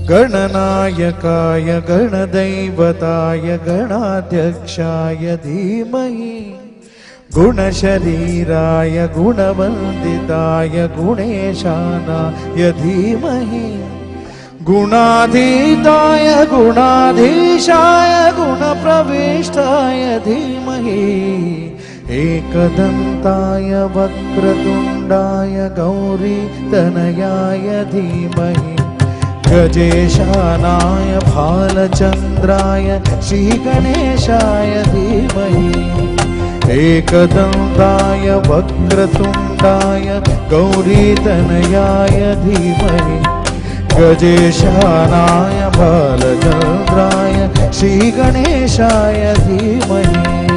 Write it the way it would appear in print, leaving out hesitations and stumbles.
गणनायकाय गणदैवताय गणाध्यक्षाय धीमहि गुणशरीराय गुणवन्दिताय गुणेशानाय धीमहि गुणाधीताय गुणाधीशाय गुणप्रविष्टाय धीमहि एकदन्ताय वक्रतुण्डाय गौरीतनयाय धीमहि गजेशानाय भालचन्द्राय श्रीगणेशाय धीमहि एकदन्ताय वक्रतुण्डाय गौरीतनयाय धीमहि गजेशानाय भालचन्द्राय श्रीगणेशाय धीमहि